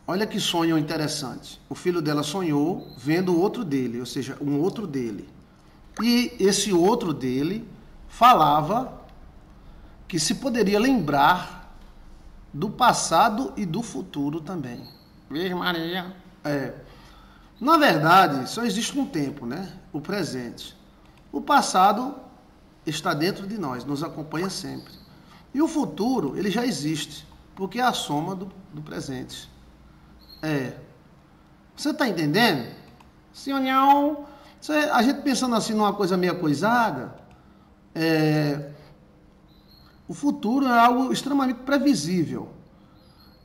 Olha que sonho interessante. O filho dela sonhou vendo o outro dele, ou seja, um outro dele. E esse outro dele falava que se poderia lembrar do passado e do futuro também. Virgem Maria. Na verdade, só existe um tempo, né? O presente. O passado está dentro de nós, nos acompanha sempre. E o futuro, ele já existe, porque é a soma do presente. Você está entendendo? Sim ou não? A gente pensando assim numa coisa meio coisada, o futuro é algo extremamente previsível.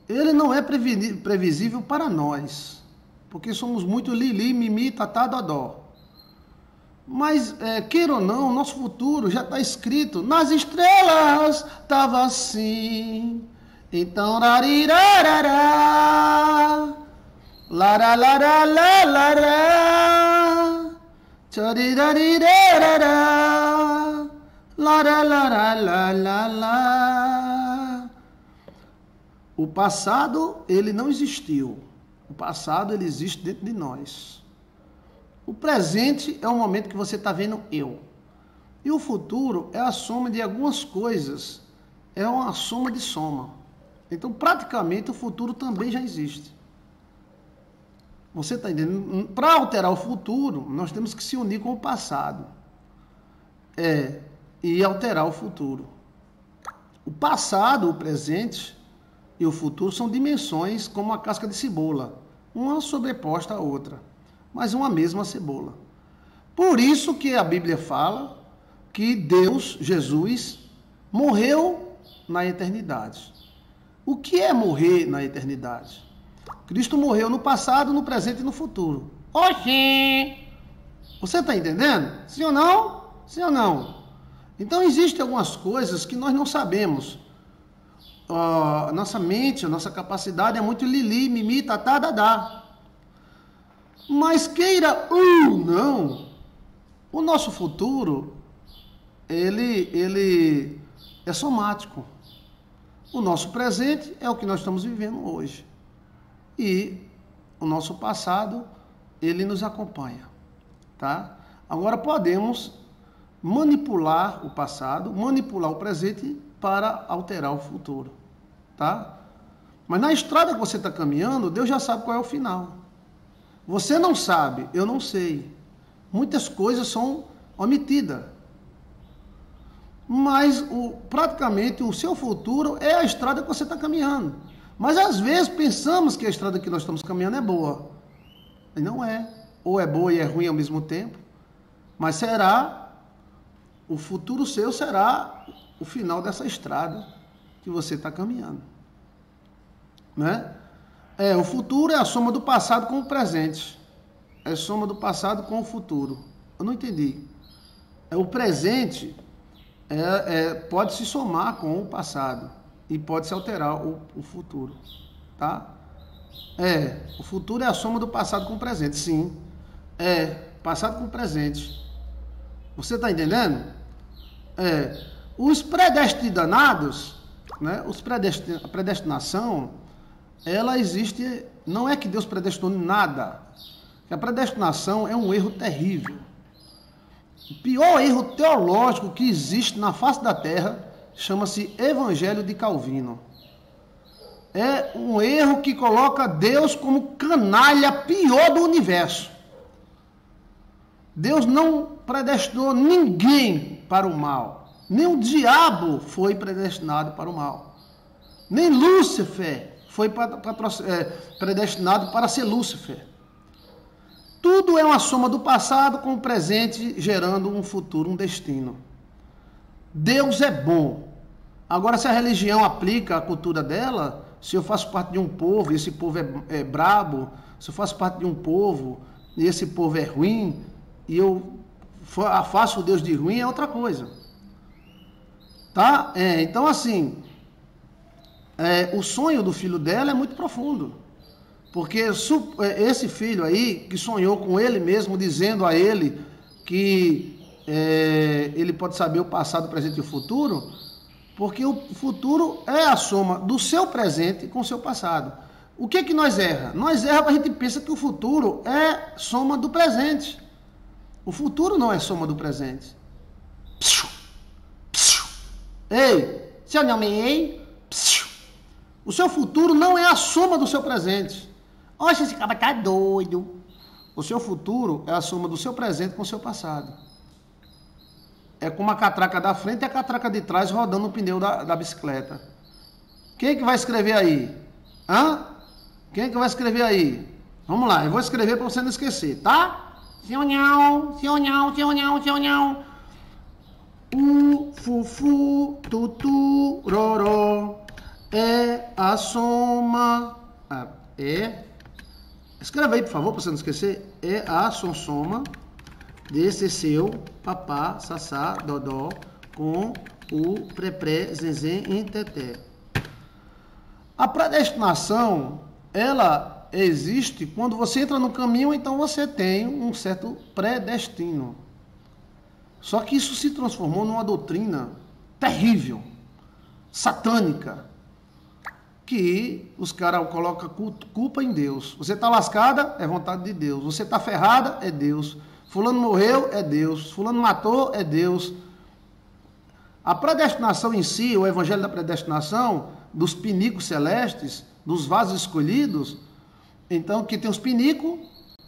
Ele não é previsível para nós, porque somos muito lili, mimi, tatá, dodó. Mas, queira ou não, o nosso futuro já está escrito. Nas estrelas estava assim. Então, rarirarará, larararararará, tcharirarirarará, larararararará. O passado, ele não existiu. O passado, ele existe dentro de nós. O presente é o momento que você está vendo eu. E o futuro é a soma de algumas coisas. É uma soma de soma. Então, praticamente, o futuro também já existe. Você está entendendo? Para alterar o futuro, nós temos que se unir com o passado. E alterar o futuro. O passado, o presente e o futuro são dimensões como a casca de cebola. Uma sobreposta à outra. Mas uma mesma cebola. Por isso que a Bíblia fala que Deus, Jesus, morreu na eternidade. O que é morrer na eternidade? Cristo morreu no passado, no presente e no futuro. Oxi! Você está entendendo? Sim ou não? Sim ou não? Então, existem algumas coisas que nós não sabemos. Nossa mente, a nossa capacidade é muito lili, mimi, tatá, dadá. Mas queira ou não, o nosso futuro, ele é somático. O nosso presente é o que nós estamos vivendo hoje. E o nosso passado, ele nos acompanha. Tá? Agora podemos manipular o passado, manipular o presente para alterar o futuro. Tá? Mas na estrada que você está caminhando, Deus já sabe qual é o final. Você não sabe, eu não sei. Muitas coisas são omitidas. Mas praticamente o seu futuro é a estrada que você está caminhando. Mas às vezes pensamos que a estrada que nós estamos caminhando é boa. E não é. Ou é boa e é ruim ao mesmo tempo. Mas o futuro seu será o final dessa estrada que você está caminhando. Né? O futuro é a soma do passado com o presente. É a soma do passado com o futuro. Eu não entendi. O presente pode se somar com o passado e pode se alterar o futuro. Tá? O futuro é a soma do passado com o presente. Sim. Passado com o presente. Você está entendendo? Os predestinados, né? A predestinação, ela existe, não é que Deus predestinou nada. A predestinação é um erro terrível. O pior erro teológico que existe na face da terra chama-se Evangelho de Calvino. É um erro que coloca Deus como canalha pior do universo. Deus não predestinou ninguém para o mal. Nem o diabo foi predestinado para o mal. Nem Lúcifer foi predestinado para ser Lúcifer. Tudo é uma soma do passado com o presente, gerando um futuro, um destino. Deus é bom. Agora, se a religião aplica a cultura dela, se eu faço parte de um povo e esse povo é brabo, se eu faço parte de um povo e esse povo é ruim, e eu faço o Deus de ruim, é outra coisa. Tá? Então, assim, o sonho do filho dela é muito profundo. Porque esse filho aí, que sonhou com ele mesmo, dizendo a ele que ele pode saber o passado, o presente e o futuro, porque o futuro é a soma do seu presente com o seu passado. O que nós erra? Nós erra porque a gente pensa que o futuro é soma do presente. O futuro não é soma do presente. Ei, seu nome é? O seu futuro não é a soma do seu presente. Oxe, esse cara tá doido. O seu futuro é a soma do seu presente com o seu passado. É como a catraca da frente e a catraca de trás rodando no pneu da bicicleta. Quem é que vai escrever aí? Hã? Quem é que vai escrever aí? Vamos lá, eu vou escrever para você não esquecer, tá? Sionhão, sionhão, sionhão, sionhão. O fufu, tutu, roró é a soma. Escreva aí, por favor, para você não esquecer. É a soma desse seu papá, sassá, dodó com o pré, zezé e teté. A predestinação, ela existe quando você entra no caminho, então você tem um certo predestino. Só que isso se transformou numa doutrina terrível, satânica, que os caras colocam culpa em Deus. Você está lascada, é vontade de Deus. Você está ferrada, é Deus. Fulano morreu, é Deus. Fulano matou, é Deus. A predestinação em si, o evangelho da predestinação, dos pinicos celestes, dos vasos escolhidos, então que tem os pinicos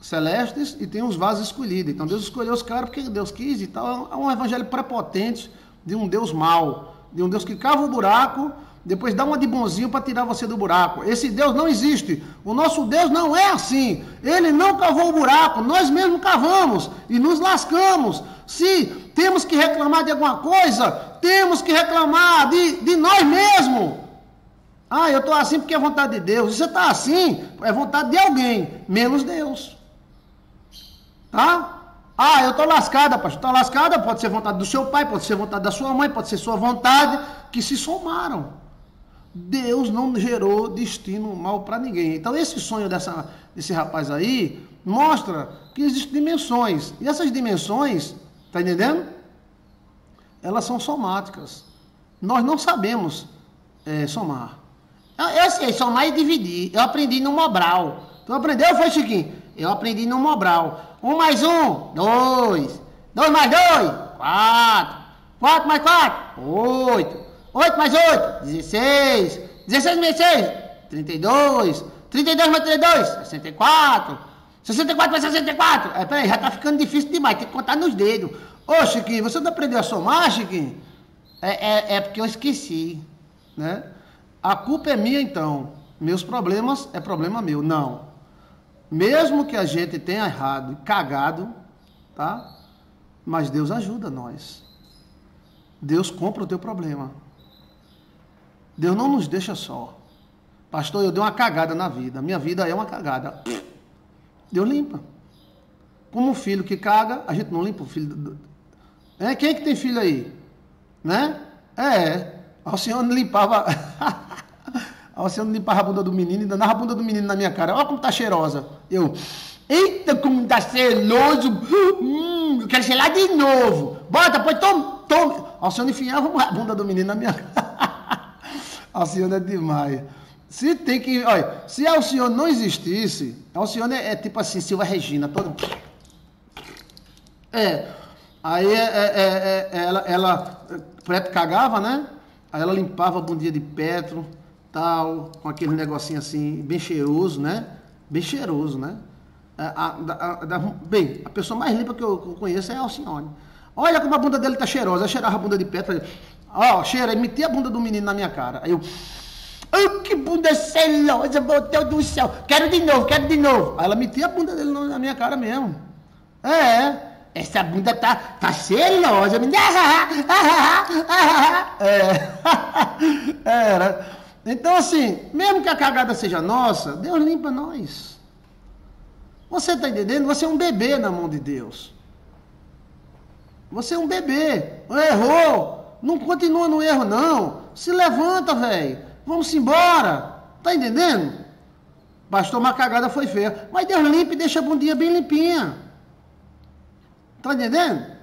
celestes e tem os vasos escolhidos. Então Deus escolheu os caras porque Deus quis e tal. É um evangelho prepotente de um Deus mau, de um Deus que cava o buraco, depois dá uma de bonzinho para tirar você do buraco. Esse Deus não existe. O nosso Deus não é assim. Ele não cavou o buraco, nós mesmos cavamos e nos lascamos. Se temos que reclamar de alguma coisa, temos que reclamar de nós mesmos. Ah, eu estou assim porque é vontade de Deus. Se você está assim, é vontade de alguém, menos Deus. Tá? Ah, eu estou lascada, pastor. Está lascada, pode ser vontade do seu pai, pode ser vontade da sua mãe, pode ser sua vontade, que se somaram. Deus não gerou destino mal para ninguém. Então esse sonho desse rapaz aí mostra que existem dimensões. E essas dimensões, tá entendendo? Elas são somáticas. Nós não sabemos somar. Eu sei somar e dividir. Eu aprendi no Mobral. Tu aprendeu, foi, Chiquinho? Eu aprendi no Mobral. 1 mais 1, 2. 2 mais 2, 4. 4 mais 4, 8. 8 mais 8, 16. 16 mais 6, 32. 32 mais 32, 64. 64 mais 64. Peraí, já tá ficando difícil demais, tem que contar nos dedos. Ô, Chiquinho, você não aprendeu a somar, Chiquinho? É porque eu esqueci. Né? A culpa é minha, então. Meus problemas é problema meu. Não. Mesmo que a gente tenha errado e cagado, tá? Mas Deus ajuda nós. Deus compra o teu problema. Deus não nos deixa só. Pastor, eu dei uma cagada na vida. Minha vida é uma cagada. Deus limpa. Como um filho que caga, a gente não limpa o filho. Quem é que tem filho aí? Né? O senhor limpava. O senhor limpava a bunda do menino e danava a bunda do menino na minha cara. Olha como tá cheirosa. Eita, como tá cheiroso. Eu quero cheirar de novo. Bota, pois tome. O senhor enfiava a bunda do menino na minha cara. O senhor é demais. Se tem que. Olha, se o senhor não existisse, o senhor é tipo assim, Silva Regina, todo. Aí ela cagava, né? Aí ela limpava a bundinha de Petro, tal, com aquele negocinho assim, bem cheiroso, né? Bem cheiroso, né? Bem, a pessoa mais limpa que eu conheço é a Alcione. Olha como a bunda dele tá cheirosa. Eu cheirava a bunda de Petro. Cheira, e metia a bunda do menino na minha cara. Aí eu. Ai, que bunda cheirosa, meu Deus do céu. Quero de novo. Aí ela metia a bunda dele na minha cara mesmo. Essa bunda tá cheirosa. Era. Então, assim, mesmo que a cagada seja nossa, Deus limpa nós. Você tá entendendo? Você é um bebê na mão de Deus. Você é um bebê. Errou. Não continua no erro, não. Se levanta, velho. Vamos embora. Tá entendendo? Bastou uma cagada, foi feia. Mas Deus limpa e deixa a bundinha bem limpinha. Tá entendendo?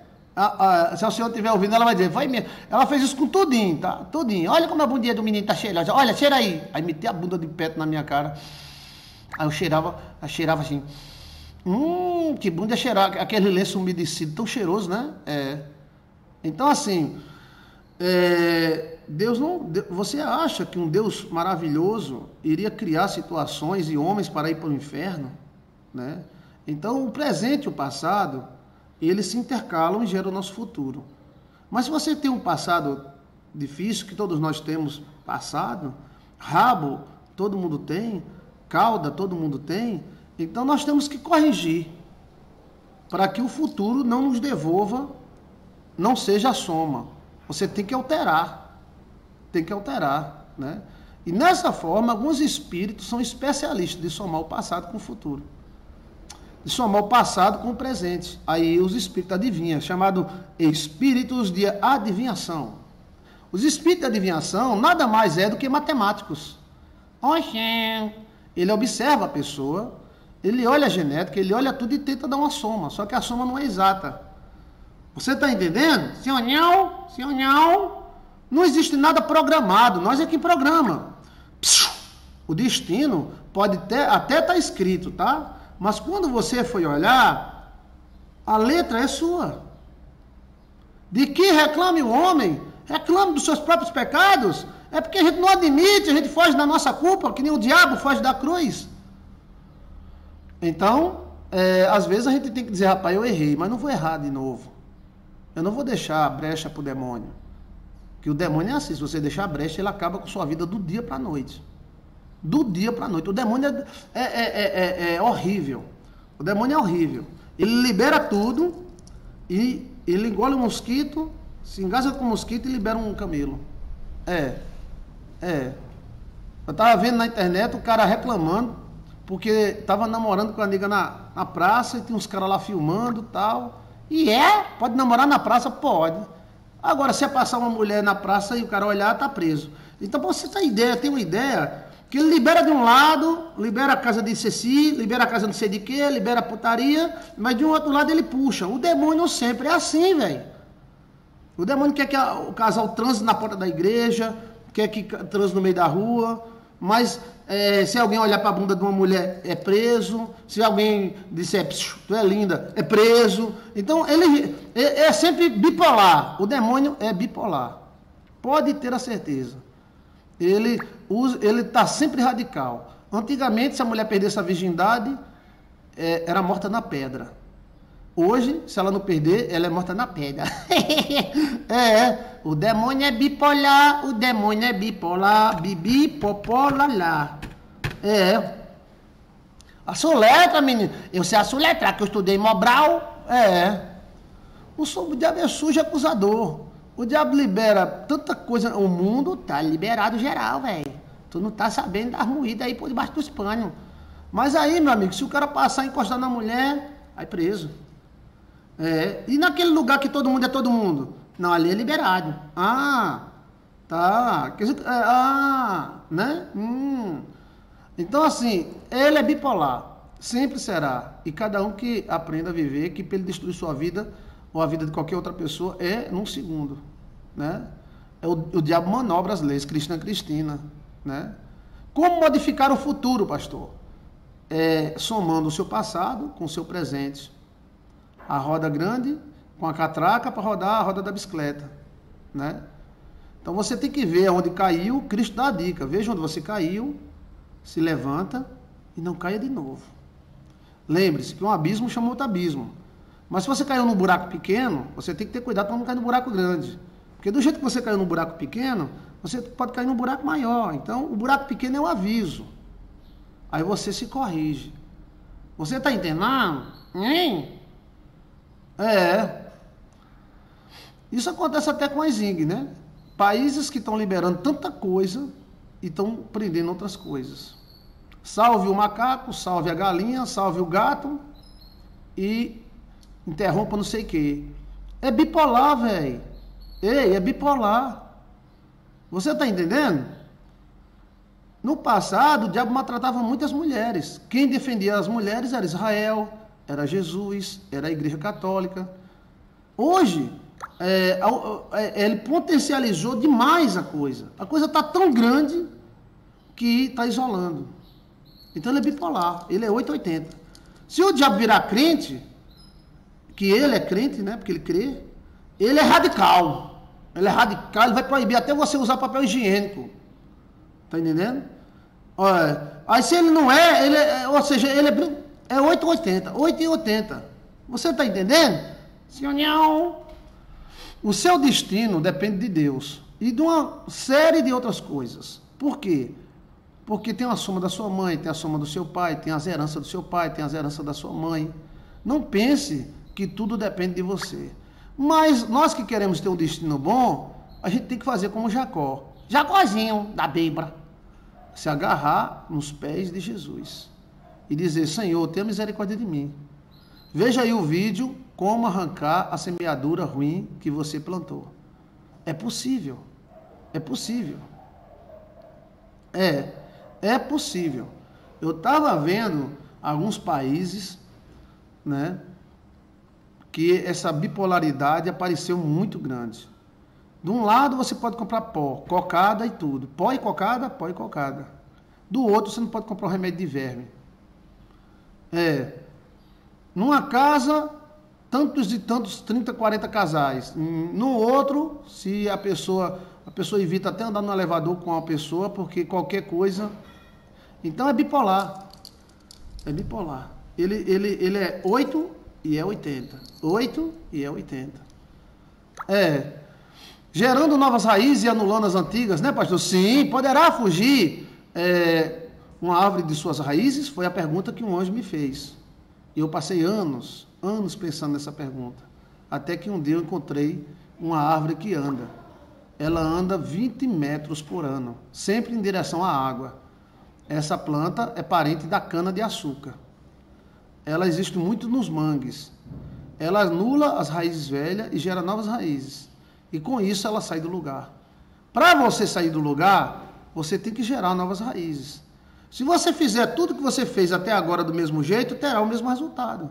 Se a senhora estiver ouvindo, ela vai dizer, foi mesmo. Ela fez isso com tudinho, tá? Tudinho. Olha como a bundinha do menino tá cheirosa. Olha, cheira aí. Aí meti a bunda de Petro na minha cara. Aí eu cheirava assim. Que bom de cheirar aquele lenço umedecido, tão cheiroso, né? Então, assim, Deus não. Você acha que um Deus maravilhoso iria criar situações e homens para ir para o inferno, né? Então, o presente e o passado, eles se intercalam e geram o nosso futuro. Mas se você tem um passado difícil, que todos nós temos passado, rabo todo mundo tem, cauda todo mundo tem, então nós temos que corrigir para que o futuro não nos devolva, não seja a soma. Você tem que alterar, né? E nessa forma, alguns espíritos são especialistas de somar o passado com o futuro. De somar o passado com o presente. Aí os espíritos adivinham, chamado espíritos de adivinhação. Os espíritos de adivinhação nada mais é do que matemáticos. Oxê! Ele observa a pessoa, ele olha a genética, ele olha tudo e tenta dar uma soma, só que a soma não é exata. Você está entendendo? Sim ou não? Sim ou não? Não existe nada programado, nós é que programa. O destino pode até estar escrito, tá? Mas quando você foi olhar, a letra é sua. De que reclame o homem? Reclame dos seus próprios pecados? É porque a gente não admite, a gente foge da nossa culpa, que nem o diabo foge da cruz. Então, às vezes a gente tem que dizer, rapaz, eu errei, mas não vou errar de novo. Eu não vou deixar a brecha para o demônio. Porque o demônio é assim, se você deixar a brecha, ele acaba com sua vida do dia para a noite. Do dia para a noite. O demônio é horrível. O demônio é horrível. Ele libera tudo e ele engole um mosquito, se engasga com o mosquito e libera um camelo. Eu estava vendo na internet o cara reclamando porque estava namorando com a nega na praça e tem uns caras lá filmando e tal. E pode namorar na praça? Pode. Agora, se é passar uma mulher na praça e o cara olhar, tá preso. Então, pra você tem uma ideia que ele libera de um lado, libera a casa de Ceci, libera a casa não sei de quê, libera a putaria, mas de um outro lado ele puxa. O demônio sempre é assim, velho. O demônio quer que o casal transe na porta da igreja, quer que transe no meio da rua, mas se alguém olhar para a bunda de uma mulher, é preso. Se alguém disser, tu é linda, é preso. Então, ele é sempre bipolar. O demônio é bipolar. Pode ter a certeza. Ele está sempre radical. Antigamente, se a mulher perdesse a virgindade, era morta na pedra. Hoje, se ela não perder, ela é morta na pedra. O demônio é bipolar, bibi, popó, lalá. A soletra, menino. Eu sei a soletrar, que eu estudei em Mobral. O diabo é sujo acusador. O diabo libera tanta coisa. O mundo tá liberado geral, velho. Tu não tá sabendo das moídas aí por debaixo dos panos. Mas aí, meu amigo, se o cara passar e encostar na mulher, aí preso. E naquele lugar que todo mundo é todo mundo? Não, ali é liberado. Tá. Né? Então, assim, ele é bipolar. Sempre será. E cada um que aprenda a viver, que para ele destruir sua vida, ou a vida de qualquer outra pessoa, num segundo. Né? O diabo manobra as leis, Cristina. Né? Como modificar o futuro, pastor? Somando o seu passado com o seu presente. A roda grande com a catraca para rodar a roda da bicicleta, né? Então você tem que ver onde caiu, Cristo dá a dica. Veja onde você caiu, se levanta e não caia de novo. Lembre-se que um abismo chama outro abismo. Mas se você caiu num buraco pequeno, você tem que ter cuidado para não cair no buraco grande. Porque do jeito que você caiu num buraco pequeno, você pode cair num buraco maior. Então o buraco pequeno é um aviso. Aí você se corrige. Você está entendendo? Isso acontece até com a Zing, né? Países que estão liberando tanta coisa e estão prendendo outras coisas. Salve o macaco, salve a galinha, salve o gato e interrompa não sei o quê. É bipolar, velho. É bipolar. Você está entendendo? No passado, o diabo maltratava muitas mulheres. Quem defendia as mulheres era Israel, era Jesus, era a Igreja Católica. Hoje, ele potencializou demais a coisa. A coisa está tão grande que está isolando. Então ele é bipolar, ele é 880. Se o diabo virar crente, que ele é crente, né? Porque ele crê, ele é radical. Ele é radical, ele vai proibir até você usar papel higiênico. Tá entendendo? Olha, aí se ele não é, ou seja, ele é 880, 880. Você tá entendendo? Sim ou não? O seu destino depende de Deus e de uma série de outras coisas. Por quê? Porque tem a soma da sua mãe, tem a soma do seu pai, tem as heranças do seu pai, tem as heranças da sua mãe. Não pense que tudo depende de você. Mas nós que queremos ter um destino bom, a gente tem que fazer como Jacó. Jacózinho da Bíblia. Se agarrar nos pés de Jesus. E dizer, Senhor, tenha misericórdia de mim. Veja aí o vídeo, como arrancar a semeadura ruim que você plantou. É possível. É possível. É possível. Eu estava vendo alguns países, né, que essa bipolaridade apareceu muito grande. De um lado você pode comprar pó, cocada e tudo. Pó e cocada, pó e cocada. Do outro você não pode comprar um remédio de verme. Numa casa, tantos e tantos, 30, 40 casais. No outro, se a pessoa evita até andar no elevador com uma pessoa, porque qualquer coisa... Então é bipolar. É bipolar. Ele é 8 e é 80. 8 e é 80. Gerando novas raízes e anulando as antigas, né, pastor? Sim, poderá fugir uma árvore de suas raízes? Foi a pergunta que um anjo me fez. E eu passei anos pensando nessa pergunta. Até que um dia eu encontrei uma árvore que anda. Ela anda 20 metros por ano, sempre em direção à água. Essa planta é parente da cana-de-açúcar. Ela existe muito nos mangues. Ela anula as raízes velhas e gera novas raízes. E com isso ela sai do lugar. Para você sair do lugar, você tem que gerar novas raízes. Se você fizer tudo que você fez até agora do mesmo jeito, terá o mesmo resultado.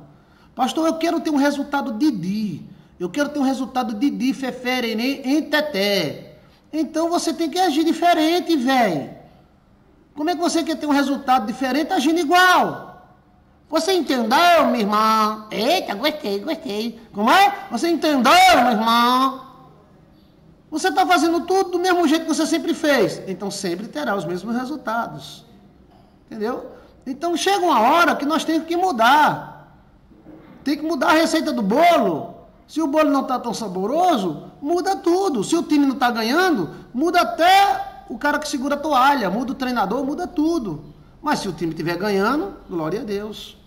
Pastor, eu quero ter um resultado Didi. Eu quero ter um resultado Didi, Fefere, em Teté. Então você tem que agir diferente, velho. Como é que você quer ter um resultado diferente agindo igual? Você entendeu, minha irmã? Eita, gostei. Como é? Você entendeu, minha irmã? Você está fazendo tudo do mesmo jeito que você sempre fez. Então sempre terá os mesmos resultados. Entendeu? Então chega uma hora que nós temos que mudar. Tem que mudar a receita do bolo. Se o bolo não está tão saboroso, muda tudo. Se o time não está ganhando, muda até o cara que segura a toalha. Muda o treinador, muda tudo. Mas se o time estiver ganhando, glória a Deus.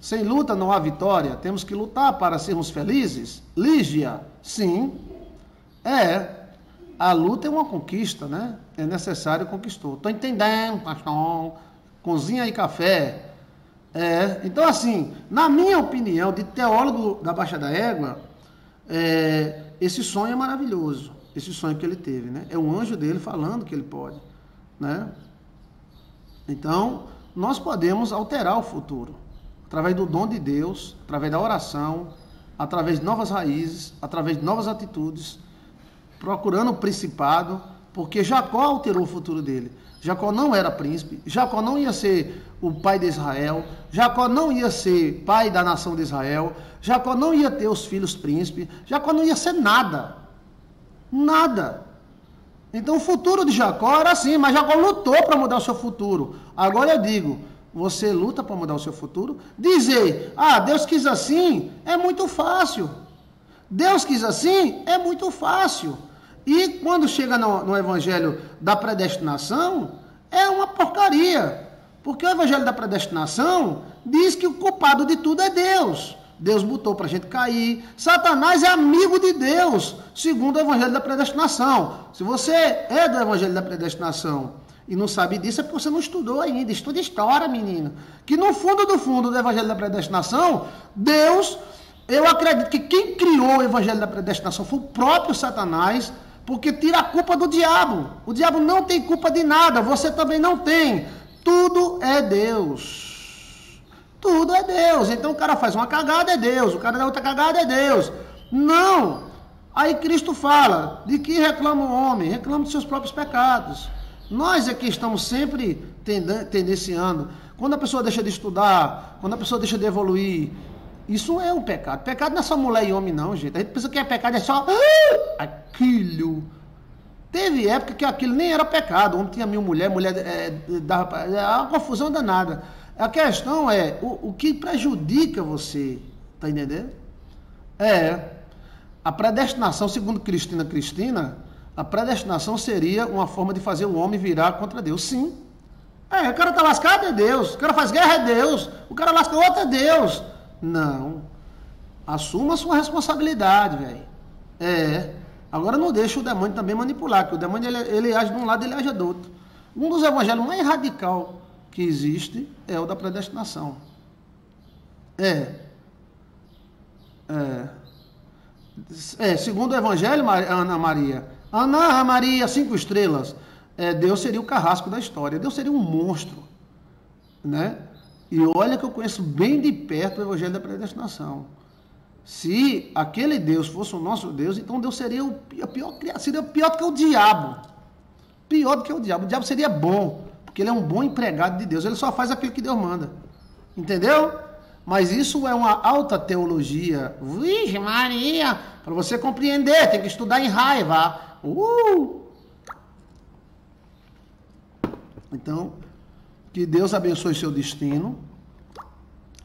Sem luta não há vitória. Temos que lutar para sermos felizes. Lígia, sim. A luta é uma conquista, né? É necessário conquistar. Estou entendendo, pastor. Cozinha e café. Então, assim, na minha opinião, de teólogo da Baixa da Égua, esse sonho é maravilhoso. Esse sonho que ele teve, né? É um anjo dele falando que ele pode, né? Então, nós podemos alterar o futuro. Através do dom de Deus, através da oração, através de novas raízes, através de novas atitudes, procurando o principado, porque Jacó alterou o futuro dele. Jacó não era príncipe, Jacó não ia ser o pai de Israel, Jacó não ia ser pai da nação de Israel, Jacó não ia ter os filhos príncipes, Jacó não ia ser nada. Nada. Então o futuro de Jacó era assim, mas Jacó lutou para mudar o seu futuro. Agora eu digo, você luta para mudar o seu futuro? Dizer, Deus quis assim, é muito fácil. Deus quis assim, é muito fácil. E quando chega no evangelho da predestinação, é uma porcaria. Porque o evangelho da predestinação diz que o culpado de tudo é Deus. Deus botou para a gente cair. Satanás é amigo de Deus, segundo o evangelho da predestinação. Se você é do evangelho da predestinação e não sabe disso, é porque você não estudou ainda. Estuda história, menino. Que no fundo do evangelho da predestinação, Deus, eu acredito que quem criou o evangelho da predestinação foi o próprio Satanás, porque tira a culpa do diabo. O diabo não tem culpa de nada, você também não tem. Tudo é Deus. Tudo é Deus. Então o cara faz uma cagada, é Deus. O cara dá outra cagada, é Deus. Não. Aí Cristo fala, de que reclama o homem? Reclama dos seus próprios pecados. Nós é que estamos sempre tendenciando. Quando a pessoa deixa de estudar, quando a pessoa deixa de evoluir, isso é um pecado. Pecado não é só mulher e homem, não, gente. A gente pensa que é pecado, é só aquilo. Teve época que aquilo nem era pecado. O homem tinha 1000 mulheres, dava uma confusão danada. A questão é o que prejudica você, tá entendendo? A predestinação, segundo Cristina, a predestinação seria uma forma de fazer o homem virar contra Deus. Sim. O cara tá lascado, é Deus. O cara faz guerra, é Deus. O cara lasca outro, é Deus. Não. Assuma a sua responsabilidade, velho. Agora não deixa o demônio também manipular, porque o demônio ele age de um lado, ele age do outro. Um dos evangelhos mais radical que existe é o da predestinação. Segundo o evangelho, Ana Maria, 5 estrelas, Deus seria o carrasco da história, Deus seria um monstro, né? E olha que eu conheço bem de perto o evangelho da predestinação. Se aquele Deus fosse o nosso Deus, então Deus seria seria pior do que o diabo. Pior do que o diabo. O diabo seria bom, porque ele é um bom empregado de Deus, ele só faz aquilo que Deus manda. Entendeu? Mas isso é uma alta teologia. Vixe Maria, para você compreender, tem que estudar em raiva. Então, que Deus abençoe seu destino,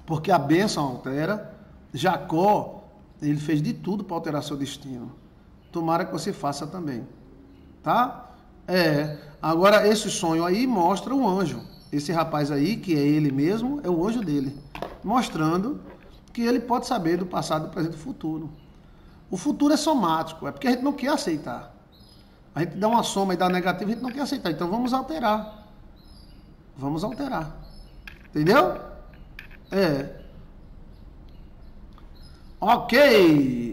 porque a bênção altera. Jacó, ele fez de tudo para alterar seu destino. Tomara que você faça também. Tá? Agora, esse sonho aí mostra o anjo. Esse rapaz aí, que é ele mesmo, é o anjo dele. Mostrando que ele pode saber do passado, do presente e do futuro. O futuro é somático, é porque a gente não quer aceitar. A gente dá uma soma e dá negativa, a gente não quer aceitar. Então vamos alterar. Vamos alterar. Entendeu? Ok.